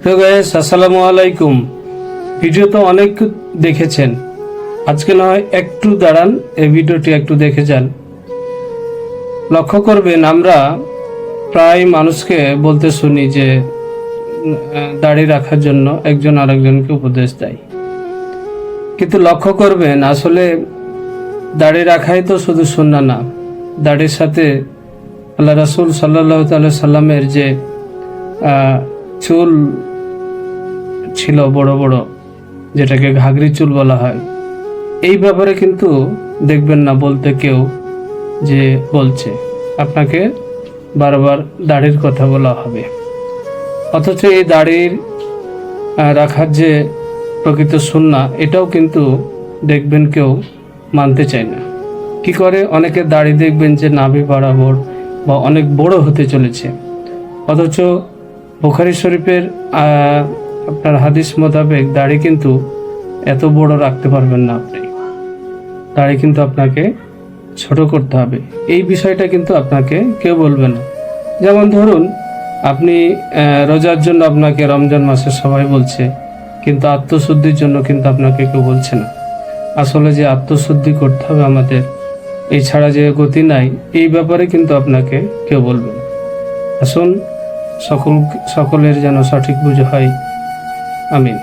তো গাইস, আসসালামু আলাইকুম। ভিডিও তো অনেক দেখেছেন, আজকে নয় একটু দাঁড়ান, এই ভিডিওটি একটু দেখে যান। লক্ষ্য করবেন, আমরা প্রায় মানুষকে বলতে শুনি যে দাড়ি রাখার জন্য একজন আরেকজনকে উপদেশ দেয়, কিন্তু লক্ষ্য করবেন আসলে দাড়ি রাখাই তো শুধু সুন্নাহ না, দাড়ির সাথে আল্লাহ রাসূল সাল্লাল্লাহু তাআলা সাল্লামের যে চুল ছিল বড় বড়, যেটাকে ঘাগরি চুল বলা হয়, এই ব্যাপারে কিন্তু দেখবেন না বলতে কেউ যে বলছে, আপনাকে বারবার দাড়ির কথা বলা হবে। অথচ এই দাড়ির রাখার যে প্রকৃত সুন্নাহ, এটাও কিন্তু দেখবেন কেউ মানতে চায় না। কি করে? অনেকে দাড়ি দেখবেন যে নাভি বরাবর বা অনেক বড় হতে চলেছে, অথচ বুখারী শরীফের আপনার হাদিস মোতাবেক দাড়ি কিন্তু এত বড় রাখতে পারবেন না আপনি। দাড়ি কিন্তু আপনাকে ছোট করতে হবে, এই বিষয়টা কিন্তু আপনাকে কেউ বলবে না। যেমন ধরুন, আপনি রোজার জন্য আপনাকে রমজান মাসে সবাই বলছে, কিন্তু আত্মশুদ্ধির জন্য কিন্তু আপনাকে কেউ বলছে না। আসলে যে আত্মশুদ্ধি করতে হবে আমাদের, এই ছাড়া যে গতি নাই, এই ব্যাপারে কিন্তু আপনাকে কেউ বলবে না। আসুন সকলের যেন সঠিক বুঝ হয়। আমিন।